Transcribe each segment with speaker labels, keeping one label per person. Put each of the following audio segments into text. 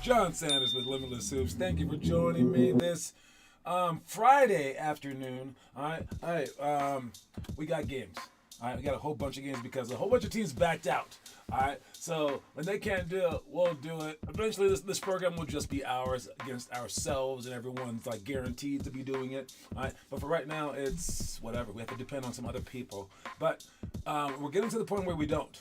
Speaker 1: John Sanders with Limitless Hoops. Thank you for joining me this Friday afternoon. We got games. We got a whole bunch of games because a whole bunch of teams backed out. So when they can't do it, we'll do it. Eventually, this program will just be ours against ourselves, and everyone's like guaranteed to be doing it. But for right now, it's whatever. We have to depend on some other people. But we're getting to the point where we don't.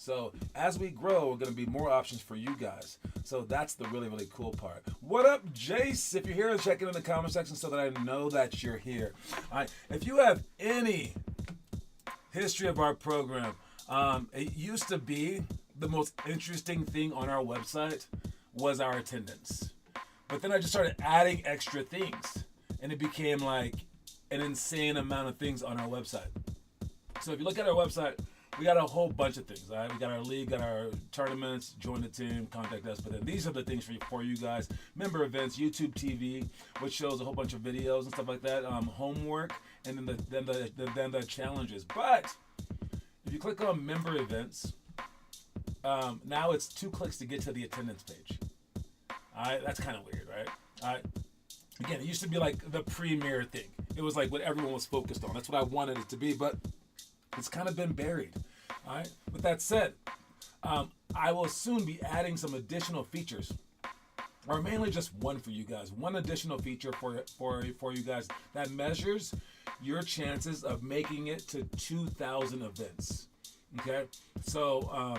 Speaker 1: So as we grow, we're going to be more options for you guys. So that's the really, really cool part. What up, Jace? If you're here, check it in the comment section so that I know that you're here. If you have any history of our program, it used to be the most interesting thing on our website was our attendance. But then I just started adding extra things, and it became like an insane amount of things on our website. So if you look at our website, we got a whole bunch of things. All right? We got our league, got our tournaments, join the team, contact us. But then these are the things for you guys. Member events, YouTube TV, which shows a whole bunch of videos and stuff like that. Homework, and then the challenges. But if you click on member events, now it's 2 clicks to get to the attendance page. All right, that's kind of weird, right? All right. Again, it used to be like the premier thing. It was like what everyone was focused on. That's what I wanted it to be, but it's kind of been buried. All right. With that said, I will soon be adding some additional features, or mainly just one for you guys. One additional feature for you guys that measures your chances of making it to 2,000 events. Okay. So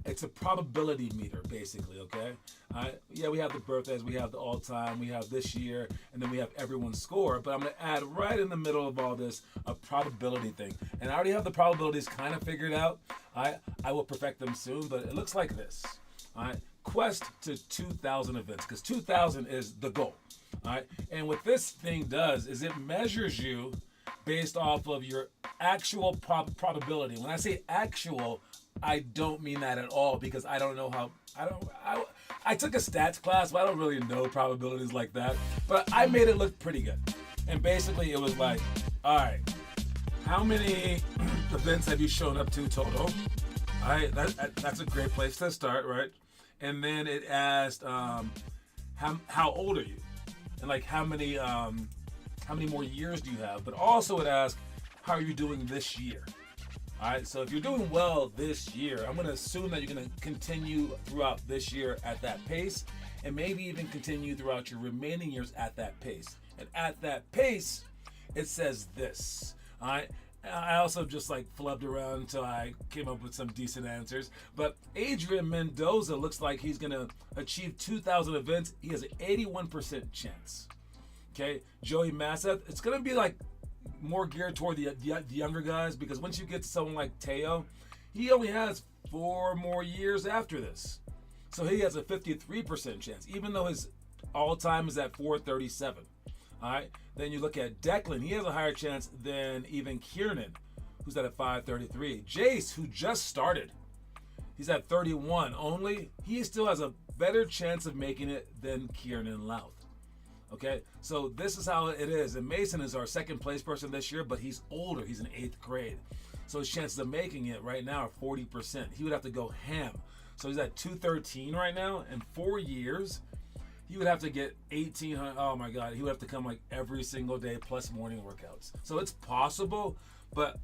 Speaker 1: it's a probability meter, basically. Okay. Yeah, we have the birthdays, we have the all-time, we have this year, and then we have everyone's score. But I'm going to add right in the middle of all this a probability thing. And I already have the probabilities kind of figured out. I will perfect them soon, but it looks like this. All right, quest to 2,000 events, because 2,000 is the goal. All right, and what this thing does is it measures you based off of your actual probability. When I say actual, I don't mean that at all, because I don't know how. I took a stats class, but I don't really know probabilities like that. But I made it look pretty good. And basically, it was like, all right, how many events have you shown up to total? All right, that's a great place to start, right? And then it asked, how old are you? And like, how many more years do you have? But also it asked, how are you doing this year? All right, so if you're doing well this year, I'm going to assume that you're going to continue throughout this year at that pace, and maybe even continue throughout your remaining years at that pace. And at that pace, it says this. All right, I also just like flubbed around until I came up with some decent answers. But Adrian Mendoza looks like he's going to achieve 2,000 events. He has an 81% chance. Okay, Joey Masseth, it's going to be like more geared toward the younger guys, because once you get to someone like Teo, he only has 4 more years after this. So he has a 53% chance, even though his all-time is at 437. All right. Then you look at Declan. He has a higher chance than even Kiernan, who's at 533. Jace, who just started, he's at 31 only. He still has a better chance of making it than Kiernan Louth. Okay, so this is how it is. And Mason is our second place person this year, but he's older. He's in 8th grade. So his chances of making it right now are 40%. He would have to go ham. So he's at 213 right now. In 4 years, he would have to get 1,800. Oh my God, he would have to come like every single day plus morning workouts. So it's possible, but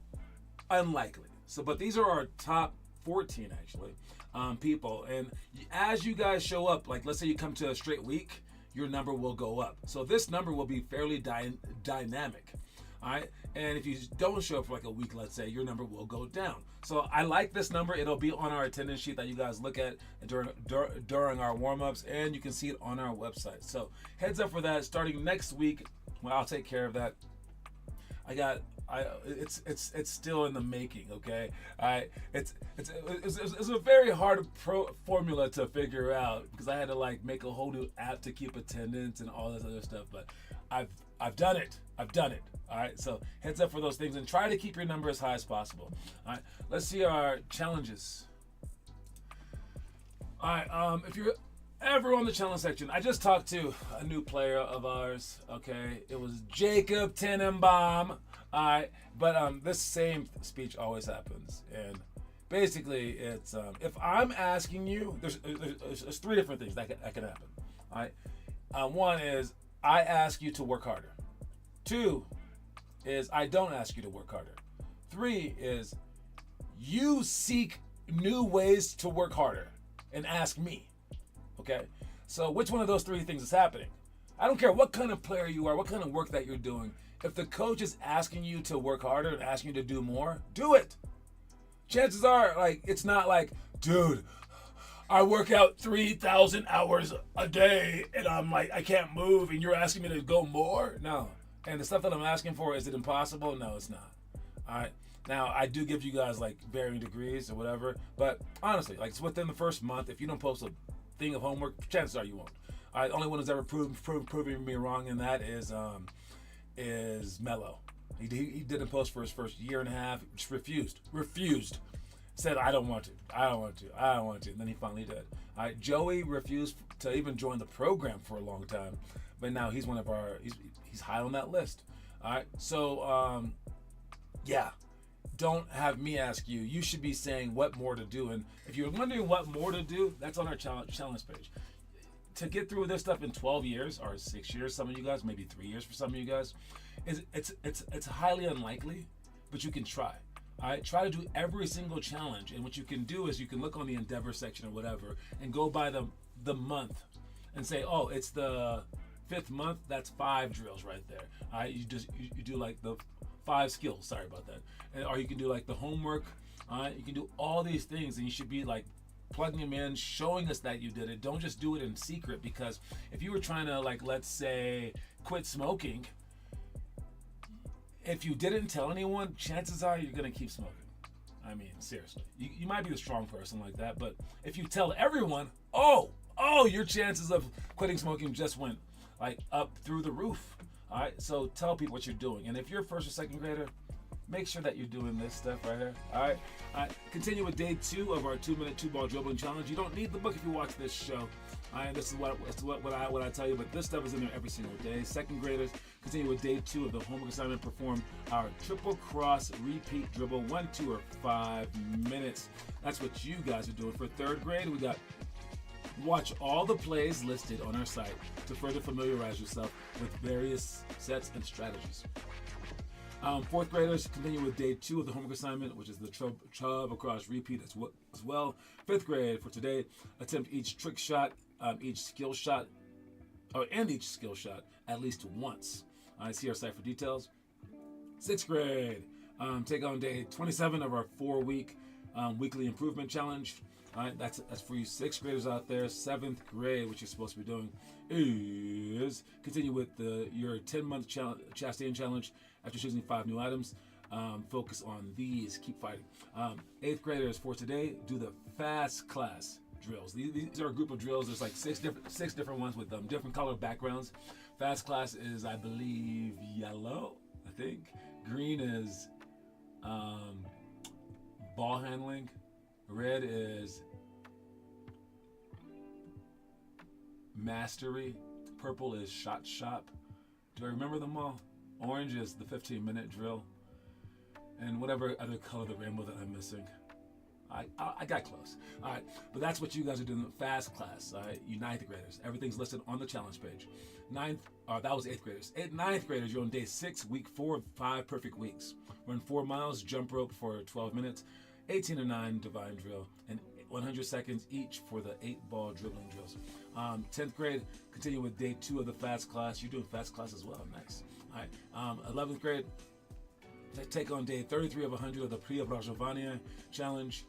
Speaker 1: unlikely. So, but these are our top 14 actually, people. And as you guys show up, like let's say you come to a straight week, your number will go up. So this number will be fairly dynamic. All right. And if you don't show up for like a week, let's say, your number will go down. So I like this number. It'll be on our attendance sheet that you guys look at during our warm-ups, and you can see it on our website. So heads up for that. Starting next week, well, I'll take care of that. It's still in the making, okay? It's a very hard formula to figure out, because I had to like make a whole new app to keep attendance and all this other stuff. But I've done it. All right. So heads up for those things, and try to keep your number as high as possible. All right. Let's see our challenges. All right. If you're ever on the challenge section, I just talked to a new player of ours. Okay, it was Jacob Tenenbaum. All right, but this same speech always happens, and Basically, it's if I'm asking you, there's three different things that can happen. All right. One is I ask you to work harder. Two is I don't ask you to work harder. Three is you seek new ways to work harder and ask me. Okay? So which one of those three things is happening? I don't care what kind of player you are, what kind of work that you're doing. If the coach is asking you to work harder and asking you to do more, do it. Chances are, like, it's not like, dude, I work out 3,000 hours a day and I'm like, I can't move and you're asking me to go more? No. And the stuff that I'm asking for, is it impossible? No, it's not. All right. Now, I do give you guys like varying degrees or whatever, but honestly, like it's within the first month, if you don't post a thing of homework, chances are you won't. All right. The only one who's ever proving me wrong in that is Mello. He didn't post for his first year and a half. Just refused. Said, I don't want to. And then he finally did. All right, Joey refused to even join the program for a long time, but now he's one of our. He's high on that list. All right, so yeah, don't have me ask you. You should be saying what more to do. And if you're wondering what more to do, that's on our challenge page. To get through this stuff in 12 years or 6 years, some of you guys, maybe 3 years for some of you guys, it's highly unlikely, but you can try. All right, try to do every single challenge, and what you can do is you can look on the Endeavor section or whatever and go by the month and say, oh, it's the 5th month. That's 5 drills right there. All right, you do like the 5 skills. Sorry about that. Or you can do like the homework. All right, you can do all these things, and you should be like plugging them in, showing us that you did it. Don't just do it in secret, because if you were trying to, like, let's say, quit smoking, if you didn't tell anyone, chances are you're gonna keep smoking. I mean, seriously, you might be a strong person like that, but if you tell everyone, oh, your chances of quitting smoking just went like up through the roof. All right, so tell people what you're doing, and if you're a first or second grader, make sure that you're doing this stuff right here. All right. Continue with day 2 of our 2-minute 2-ball dribbling challenge. You don't need the book if you watch this show. All right. This is what I tell you, but this stuff is in there every single day. Second graders, continue with day 2 of the homework assignment. Perform our triple cross repeat dribble, 1, 2, or 5 minutes. That's what you guys are doing. For third grade, we got watch all the plays listed on our site to further familiarize yourself with various sets and strategies. 4th graders continue with day 2 of the homework assignment, which is the chub across repeat as well. 5th grade for today, attempt each trick shot, each skill shot at least once. See our site for details. 6th grade, take on day 27 of our 4-week weekly improvement challenge. All right, that's for you 6th graders out there. 7th grade, what you're supposed to be doing is continue with your 10-month Chastain challenge. After choosing 5 new items, focus on these. Keep fighting. 8th graders for today, do the fast class drills. These are a group of drills. There's like six different ones with different color backgrounds. Fast class is, I believe, yellow. I think green is ball handling. Red is mastery. Purple is shot shop. Do I remember them all? Orange is the 15-minute drill. And whatever other color the rainbow that I'm missing. I got close. All right, but that's what you guys are doing. Fast class. All right, you 9th graders. Everything's listed on the challenge page. That was 8th graders. 9th graders, you're on day 6, week 4 of 5 perfect weeks. Run 4 miles, jump rope for 12 minutes, 18 or 9 divine drill, and 100 seconds each for the 8-ball dribbling drills. 10th grade, continue with day 2 of the fast class. You're doing fast class as well. Nice. All right. 11th grade, take on day 33 of 100 of the Priya Brajavania challenge.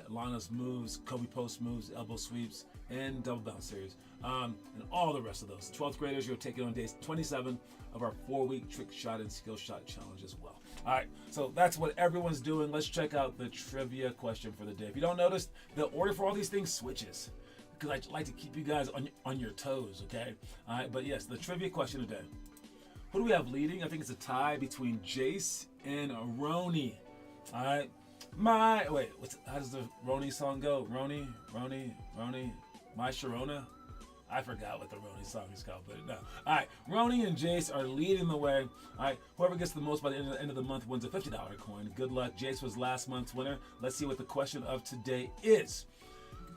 Speaker 1: Lana's moves, Kobe post moves, elbow sweeps, and double bounce series, and all the rest of those. 12th graders, you'll take it on day 27 of our 4-week trick shot and skill shot challenge as well. All right, so that's what everyone's doing. Let's check out the trivia question for the day. If you don't notice, the order for all these things switches, because I like to keep you guys on your toes, okay? All right, but yes, the trivia question today. Who do we have leading? I think it's a tie between Jace and Roni. All right. How does the Roni song go? Roni, my Sharona? I forgot what the Roni song is called, but no. All right, Roni and Jace are leading the way. All right, whoever gets the most by the end of the month wins a $50 coin. Good luck. Jace was last month's winner. Let's see what the question of today is.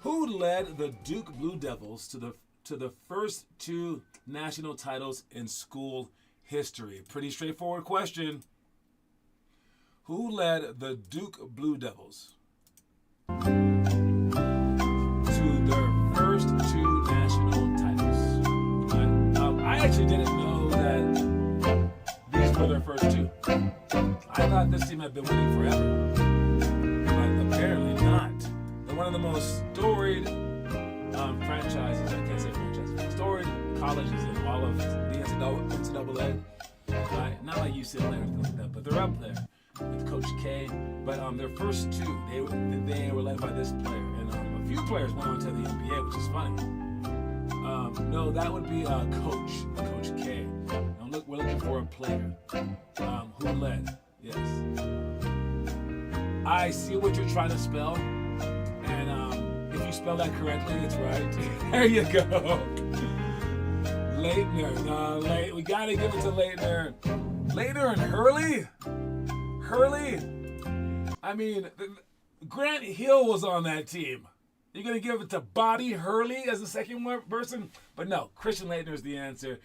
Speaker 1: Who led the Duke Blue Devils to the first 2 national titles in school history? Pretty straightforward question. Who led the Duke Blue Devils to their first 2 national titles? I actually didn't know that these were their first 2. I thought this team had been winning forever, but apparently not. They're one of the most storied franchises. I can't say franchise. Storied colleges in all of the NCAA. Not like UCLA or anything like that, but they're up there with Coach K. But their first 2, they were led by this player, and a few players went on to the NBA, which is funny. No, that would be Coach K. Now we're looking for a player who led. Yes, I see what you're trying to spell, and if you spell that correctly, it's right. There you go. Leitner. We gotta give it to Leitner. Leitner and Hurley? I mean, Grant Hill was on that team. You're going to give it to Bobby Hurley as the second person? But no, Christian Leitner is the answer.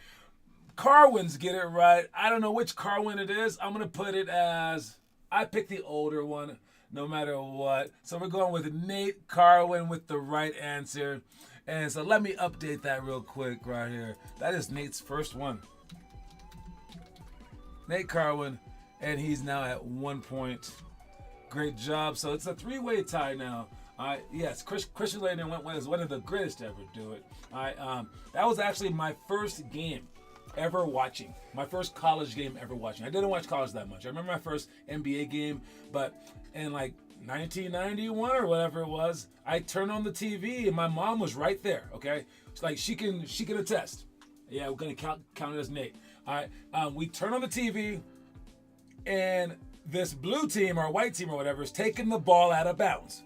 Speaker 1: Carwins get it right. I don't know which Carwin it is. I'm going to put it as, I picked the older one no matter what. So we're going with Nate Carwin with the right answer. And so let me update that real quick right here. That is Nate's first one. Nate Carwin, and he's now at 1 point. Great job. So it's a 3-way tie now. Yes, Christian Leitner is one of the greatest to ever do it. That was actually my first game ever watching. My first college game ever watching. I didn't watch college that much. I remember my first NBA game, but in like 1991 or whatever it was, I turned on the TV and my mom was right there. Okay, it's like she can attest. Yeah, we're gonna count it as Nate. All right, we turn on the TV, and this blue team or white team or whatever is taking the ball out of bounds.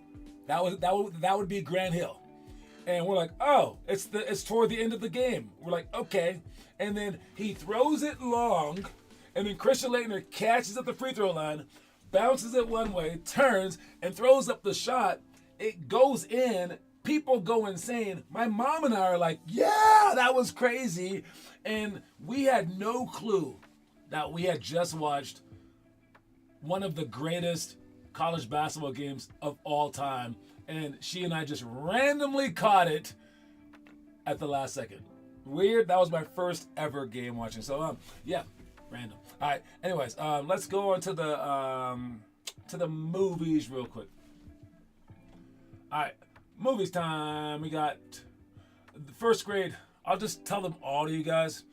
Speaker 1: That would be Grant Hill, and we're like, oh, it's toward the end of the game. We're like, okay, and then he throws it long, and then Christian Leitner catches at the free throw line, bounces it one way, turns and throws up the shot. It goes in. People go insane. My mom and I are like, yeah, that was crazy, and we had no clue that we had just watched one of the greatest college basketball games of all time, and she and I just randomly caught it at the last second. Weird. That was my first ever game watching. So yeah, random. All right. Anyways, let's go on to the movies real quick. All right, movies time. We got the first grade. I'll just tell them all to you guys.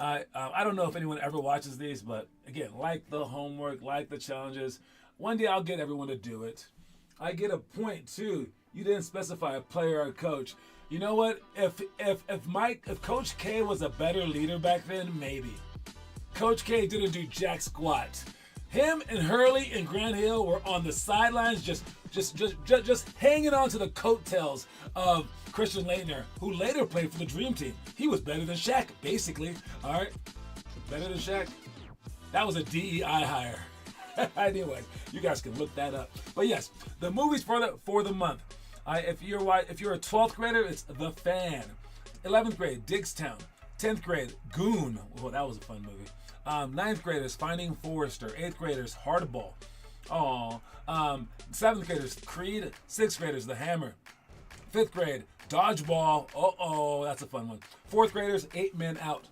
Speaker 1: I don't know if anyone ever watches these, but again, like the homework, like the challenges. One day I'll get everyone to do it. I get a point too. You didn't specify a player or a coach. You know what? If Coach K was a better leader back then, maybe. Coach K didn't do jack squat. Him and Hurley and Grant Hill were on the sidelines, just hanging on to the coattails of Christian Leitner, who later played for the Dream Team. He was better than Shaq, basically. All right, better than Shaq. That was a DEI hire. Anyway, you guys can look that up. But yes, the movies for the month. If you're a 12th grader, it's The Fan. 11th grade, Digstown. 10th grade, Goon. Well, that was a fun movie. 9th graders, Finding Forrester. 8th graders, Hardball. 7th graders, Creed. 6th graders, The Hammer. 5th grade, Dodgeball. That's a fun one. 4th graders, 8 Men Out.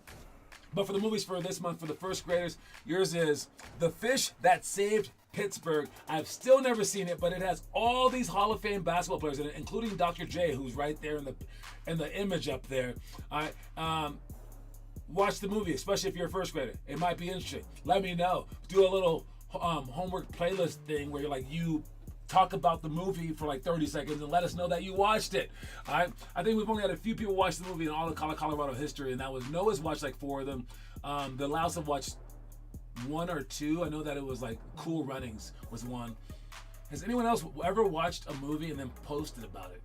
Speaker 1: But for the movies for this month, for the first graders, yours is The Fish That Saved Pittsburgh. I've still never seen it, but it has all these Hall of Fame basketball players in it, including Dr. J, who's right there in the image up there. All right, watch the movie, especially if you're a first grader. It might be interesting. Let me know. Do a little homework playlist thing where you talk about the movie for like 30 seconds and let us know that you watched it. All right? I think we've only had a few people watch the movie in all of Colorado history, and that was Noah's watched like 4 of them. The Laos have watched 1 or 2. I know that it was like Cool Runnings was 1. Has anyone else ever watched a movie and then posted about it?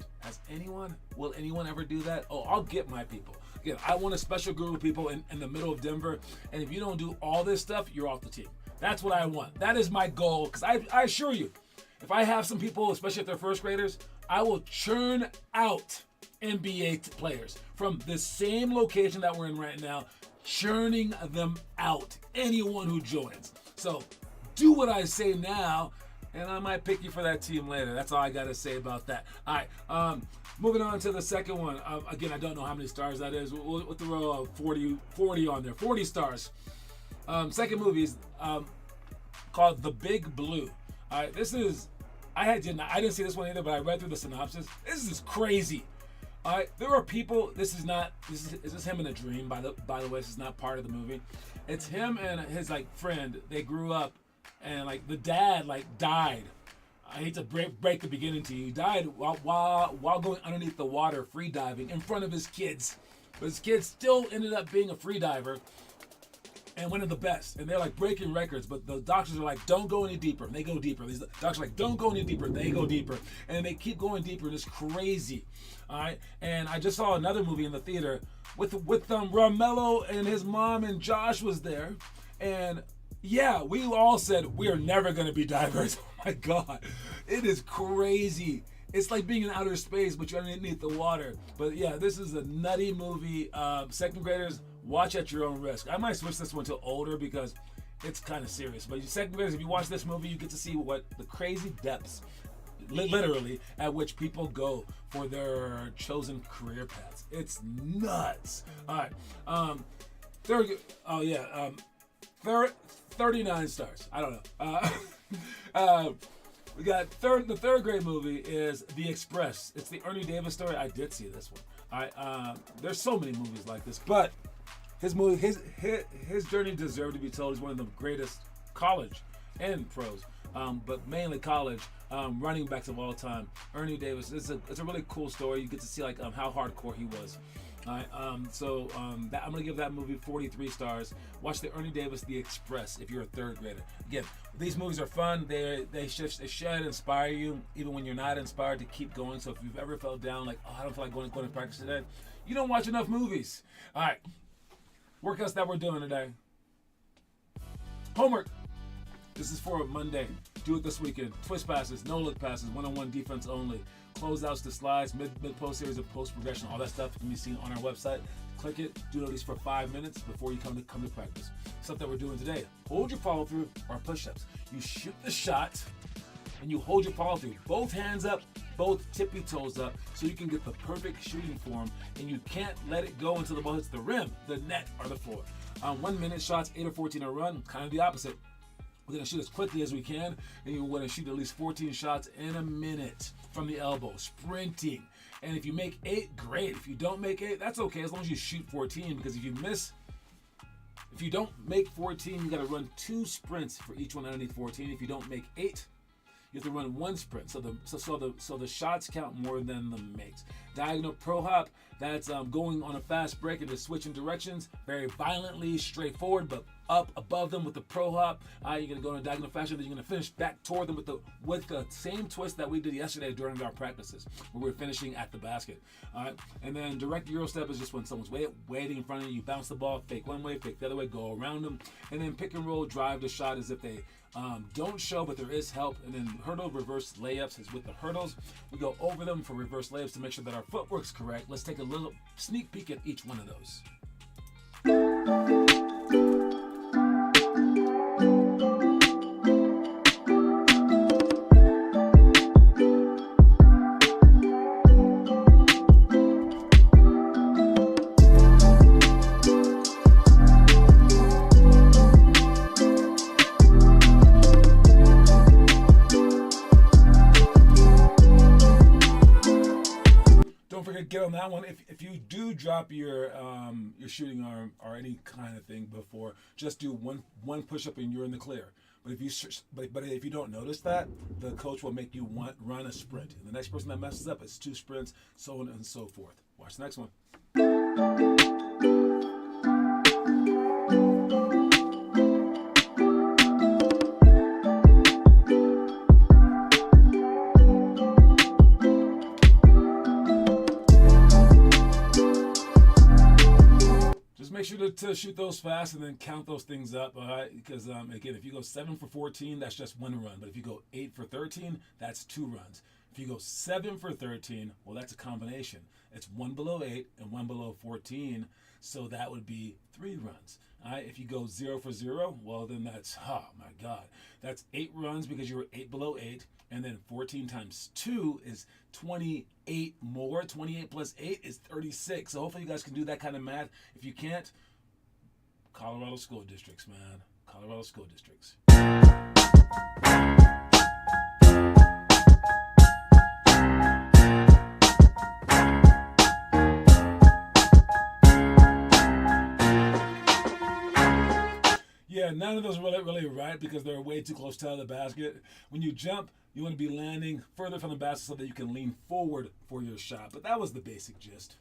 Speaker 1: Will anyone ever do that? Oh, I'll get my people. Again, I want a special group of people in the middle of Denver, and if you don't do all this stuff, you're off the team. That's what I want. That is my goal, because I assure you, if I have some people, especially if they're first graders, I will churn out NBA players from the same location that we're in right now, churning them out. Anyone who joins. So do what I say now, and I might pick you for that team later. That's all I got to say about that. All right, moving on to the second one. Again, I don't know how many stars that is. We'll throw 40 on there. 40 stars. Second movie is called The Big Blue. All right, this is, I didn't see this one either, but I read through the synopsis. This is crazy. All right, there are people. This is him in a dream. By the way, this is not part of the movie. It's him and his friend. They grew up, and the dad died. I hate to break the beginning to you. He died while going underneath the water, free diving in front of his kids. But his kids still ended up being a free diver and one of the best. And they're breaking records, but the doctors are like, don't go any deeper. And they go deeper. These doctors are like, don't go any deeper. They go deeper. And they keep going deeper. And it's crazy. All right. And I just saw another movie in the theater with Romello and his mom, and Josh was there. And yeah, we all said we are never going to be divers. Oh my God. It is crazy. It's like being in outer space, but you're underneath the water. But yeah, this is a nutty movie. Second graders, watch at your own risk. I might switch this one to older because it's kind of serious. But you second graders, if you watch this movie, you get to see what the crazy depths, literally, at which people go for their chosen career paths. It's nuts. All right. 39 stars. I don't know. We got the third grade movie is The Express. It's the Ernie Davis story. I did see this one. All right. There's so many movies like this, but his journey deserved to be told. He's one of the greatest college and pros, but mainly college running backs of all time. Ernie Davis. It's a really cool story. You get to see how hardcore he was. All right, I'm gonna give that movie 43 stars. Watch the Ernie Davis The Express if you're a third grader. Again, these movies are fun. They should inspire you, even when you're not inspired, to keep going. So if you've ever felt down, I don't feel like going to practice today, you don't watch enough movies. All right, workouts that we're doing today. Homework. This is for Monday. Do it this weekend. Twist passes, no look passes, one-on-one defense only. Closeouts to slides, mid-post series of post progression, all that stuff can be seen on our website. Click it, do it at least for 5 minutes before you come to practice. Stuff that we're doing today. Hold your follow through or push-ups. You shoot the shot and you hold your follow through. Both hands up, both tippy toes up, so you can get the perfect shooting form, and you can't let it go until the ball hits the rim, the net, or the floor. 1 minute shots, 8 or 14 a run, kind of the opposite. We're going to shoot as quickly as we can, and you want to shoot at least 14 shots in a minute from the elbow, sprinting. And if you make 8, great. If you don't make 8, that's okay, as long as you shoot 14, because if you don't make 14, you got to run 2 sprints for each one underneath 14. If you don't make 8, you have to run 1 sprint. So the shots count more than the makes. Diagonal pro hop, that's going on a fast break and just switching directions very violently, straightforward, but up above them with the pro hop. You're going to go in a diagonal fashion, then you're going to finish back toward them with the same twist that we did yesterday during our practices, where we were finishing at the basket. All right, and then direct Euro step is just when someone's waiting in front of you, you bounce the ball, fake one way, fake the other way, go around them, and then pick and roll, drive the shot as if they don't show, but there is help. And then hurdle reverse layups is with the hurdles. We go over them for reverse layups to make sure that our footwork's correct. Let's take a little sneak peek at each one of those. Get on that one. If you do drop your shooting arm or any kind of thing before, just do one push up and you're in the clear. But if you don't notice that, the coach will make you run a sprint. And the next person that messes up is 2 sprints, so on and so forth. Watch the next one. make sure to shoot those fast and then count those things up, all right? Because, again, if you go 7 for 14, that's just 1 run. But if you go 8 for 13, that's 2 runs. If you go 7 for 13, well, that's a combination. It's 1 below 8 and 1 below 14, so that would be 3 runs. All right, if you go 0 for 0, well, then that's, oh my God, that's 8 runs because you were 8 below 8, and then 14 times 2 is 28 more. 28 plus 8 is 36. So hopefully you guys can do that kind of math. If you can't, Colorado school districts, man. Colorado school districts. Yeah, none of those are really right because they're way too close to the basket. When you jump, you want to be landing further from the basket so that you can lean forward for your shot. But that was the basic gist.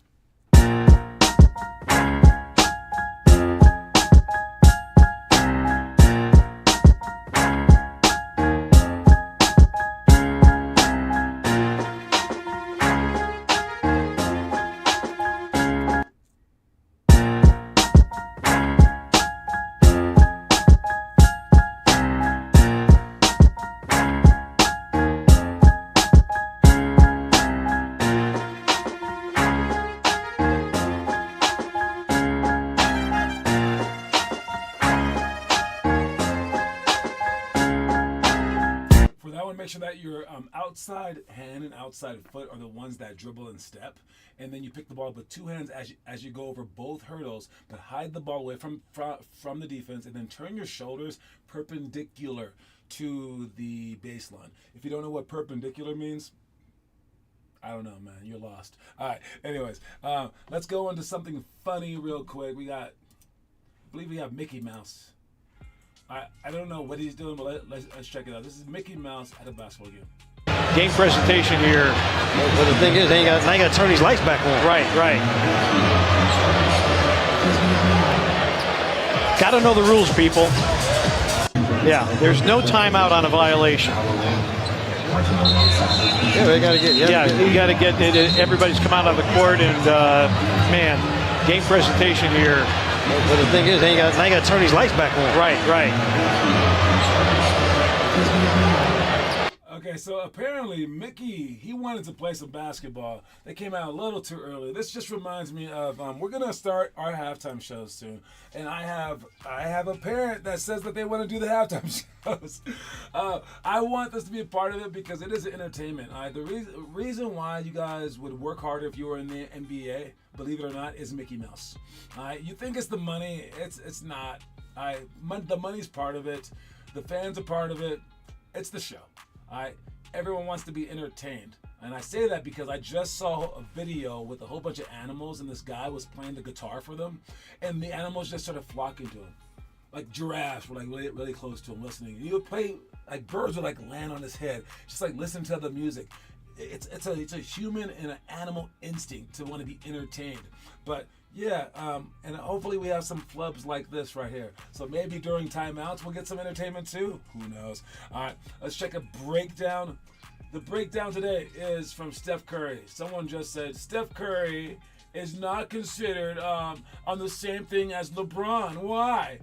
Speaker 1: Make sure that your outside hand and outside foot are the ones that dribble and step, and then you pick the ball up with 2 hands as you go over both hurdles, but hide the ball away from the defense, and then turn your shoulders perpendicular to the baseline. If you don't know what perpendicular means, I don't know, man. You're lost. All right. Anyways, let's go into something funny real quick. I believe we have Mickey Mouse. I don't know what he's doing, but let's check it out. This is Mickey Mouse at a basketball game.
Speaker 2: Game presentation here.
Speaker 3: But the thing is, they got to turn these lights back on.
Speaker 2: Right. Got to know the rules, people. Yeah, there's no timeout on a violation.
Speaker 3: Yeah, they got to get.
Speaker 2: You got to get it. Everybody's come out on the court, and man, game presentation here.
Speaker 3: But the thing is, they got to turn these lights back on.
Speaker 2: Right.
Speaker 1: Okay, so apparently Mickey, he wanted to play some basketball. They came out a little too early. This just reminds me of we're gonna start our halftime shows soon, and I have a parent that says that they want to do the halftime shows. I want this to be a part of it because it is entertainment. The reason why you guys would work harder if you were in the NBA, believe it or not, is Mickey Mouse. You think it's the money? It's not. The money's part of it. The fans are part of it. It's the show. Everyone wants to be entertained. And I say that because I just saw a video with a whole bunch of animals, and this guy was playing the guitar for them, and the animals just started flocking to him. Like giraffes were like really close to him listening. He would play, like birds would like land on his head, just like listen to the music. It's a human and an animal instinct to want to be entertained. But yeah, and hopefully we have some flubs like this right here. So maybe during timeouts we'll get some entertainment too. Who knows? All right, let's check a breakdown. The breakdown today is from Steph Curry. Someone just said Steph Curry is not considered on the same thing as LeBron. Why?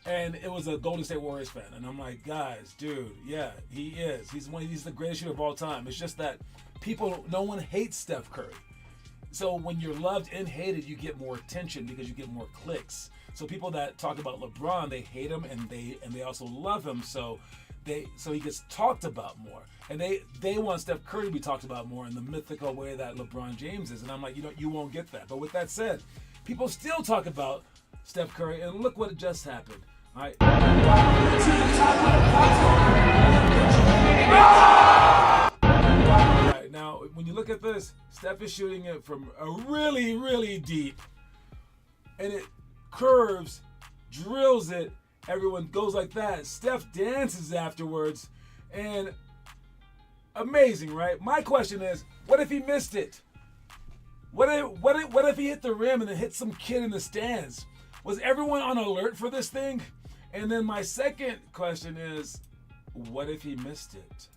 Speaker 1: And it was a Golden State Warriors fan. And I'm like, guys, dude, yeah, he is. He's the greatest shooter of all time. It's just that no one hates Steph Curry. So when you're loved and hated, you get more attention because you get more clicks. So people that talk about LeBron, they hate him and they also love him. So he gets talked about more. And they want Steph Curry to be talked about more in the mythical way that LeBron James is. And I'm like, you won't get that. But with that said, people still talk about Steph Curry, and look what just happened. All right. All right, now when you look at this, Steph is shooting it from a really, really deep, and it curves, drills it. Everyone goes like that. Steph dances afterwards, and amazing, right? My question is, what if he missed it? What if he hit the rim and it hit some kid in the stands? Was everyone on alert for this thing? And then my second question is, what if he missed it?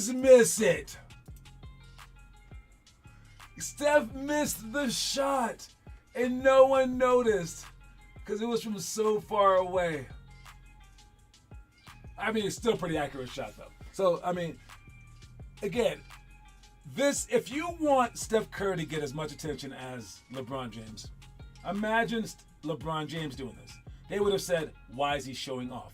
Speaker 1: just miss it. Steph missed the shot, and no one noticed because it was from so far away. I mean, it's still a pretty accurate shot, though. So, I mean, again, if you want Steph Curry to get as much attention as LeBron James, imagine LeBron James doing this. They would have said, why is he showing off?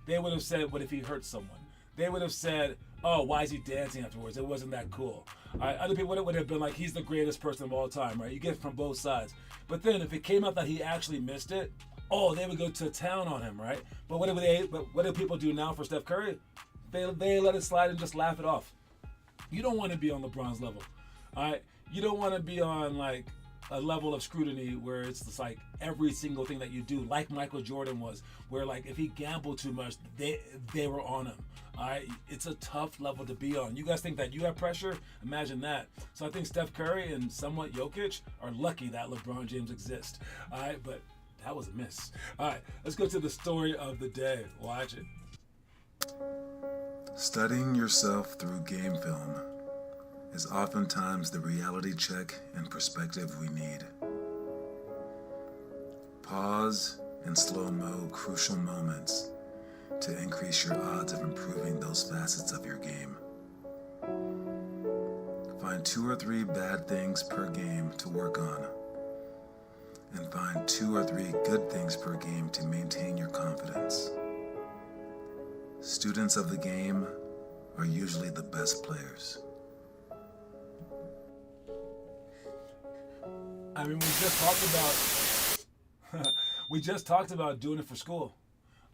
Speaker 1: They would have said, what if he hurt someone? They would have said, oh, why is he dancing afterwards? It wasn't that cool. Other people would have been like, he's the greatest person of all time, right? You get it from both sides. But then if it came out that he actually missed it, oh, they would go to town on him, right? But what do people do now for Steph Curry? They let it slide and just laugh it off. You don't want to be on LeBron's level, all right? You don't want to be on like a level of scrutiny where it's just like every single thing that you do, like Michael Jordan was, where like if he gambled too much, they were on him. All right, it's a tough level to be on. You guys think that you have pressure? Imagine that. So I think Steph Curry and somewhat Jokic are lucky that LeBron James exists. All right, but that was a miss. All right, let's go to the story of the day. Watch it.
Speaker 4: Studying yourself through game film is oftentimes the reality check and perspective we need. Pause and slow-mo crucial moments to increase your odds of improving those facets of your game. Find 2 or 3 bad things per game to work on, and find 2 or 3 good things per game to maintain your confidence. Students of the game are usually the best players.
Speaker 1: I mean, we just talked about doing it for school.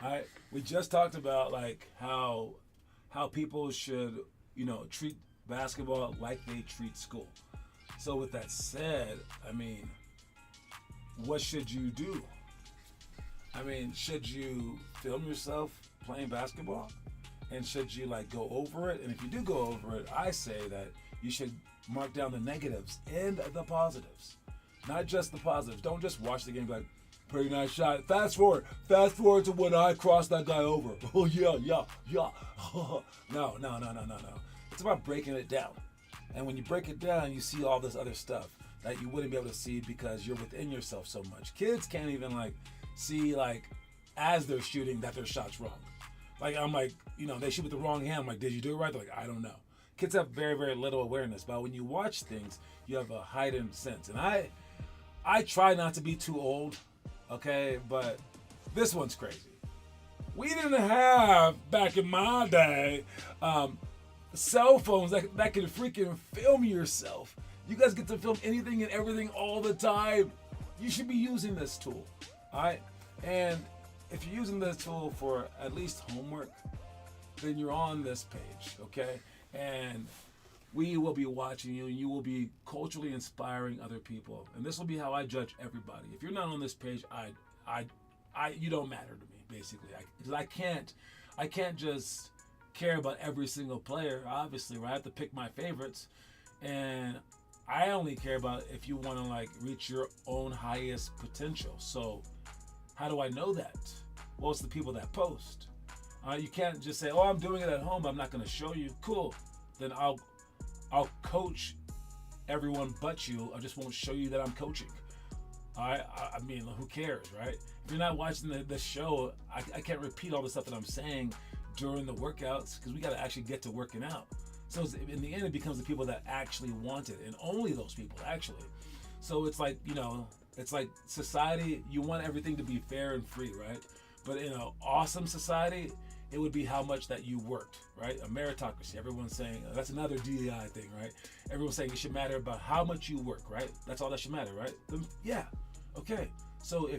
Speaker 1: All right, we just talked about like how people should, treat basketball like they treat school. So with that said, I mean, what should you do? I mean, should you film yourself playing basketball? And should you like go over it? And if you do go over it, I say that you should mark down the negatives and the positives. Not just the positives. Don't just watch the game and be like, pretty nice shot. Fast forward to when I crossed that guy over. Oh yeah. No. It's about breaking it down. And when you break it down, you see all this other stuff that you wouldn't be able to see because you're within yourself so much. Kids can't even like see like as they're shooting that their shot's wrong. Like I'm like, they shoot with the wrong hand. I'm like, did you do it right? They're like, I don't know. Kids have very, very little awareness, but when you watch things, you have a heightened sense. And I try not to be too old, okay, but this one's crazy. We didn't have, back in my day, cell phones that could freaking film yourself. You guys get to film anything and everything all the time. You should be using this tool, all right? And if you're using this tool for at least homework, then you're on this page, okay? And we will be watching you, and you will be culturally inspiring other people. And this will be how I judge everybody. If you're not on this page, you don't matter to me, basically. Because I can't just care about every single player, obviously, right? I have to pick my favorites. And I only care about if you want to, like, reach your own highest potential. So how do I know that? Well, it's the people that post. You can't just say, oh, I'm doing it at home, I'm not going to show you. Cool. Then I'll coach everyone but you. I just won't show you that I'm coaching. All right? I mean, who cares, right? If you're not watching the show, I can't repeat all the stuff that I'm saying during the workouts because we got to actually get to working out. So in the end, it becomes the people that actually want it, and only those people, actually. So it's like, it's like society, you want everything to be fair and free, right? But in an awesome society, it would be how much that you worked, right? A meritocracy. Everyone's saying, that's another DEI thing, right? Everyone's saying it should matter about how much you work, right? That's all that should matter, right? Then, yeah, okay. So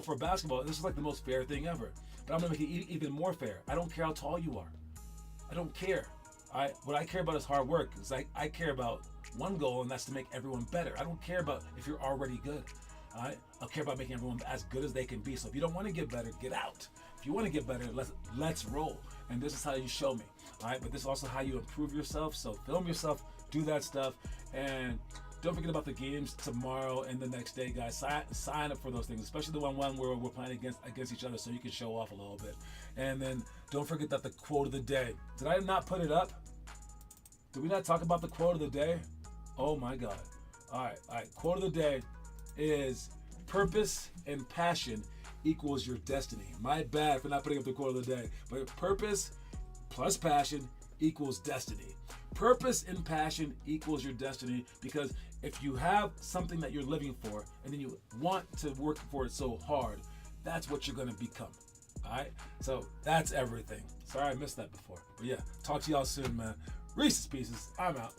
Speaker 1: for basketball, this is like the most fair thing ever. But I'm gonna make it even more fair. I don't care how tall you are. I don't care. What I care about is hard work. It's like I care about one goal, and that's to make everyone better. I don't care about if you're already good. All right? I care about making everyone as good as they can be. So if you don't want to get better, get out. If you want to get better, let's roll. And this is how you show me. All right? But this is also how you improve yourself. So film yourself, do that stuff, and don't forget about the games tomorrow and the next day, guys. Sign up for those things, especially the one where we're playing against each other, so you can show off a little bit. And then don't forget that the quote of the day. Did I not put it up? Did we not talk about the quote of the day? Oh my God. All right. Quote of the day is purpose and passion equals your destiny. My bad for not putting up the quote of the day. But purpose plus passion equals destiny. Purpose and passion equals your destiny, because if you have something that you're living for and then you want to work for it so hard, that's what you're going to become. All right? So that's everything. Sorry I missed that before. But yeah, talk to y'all soon, man. Reese's Pieces. I'm out.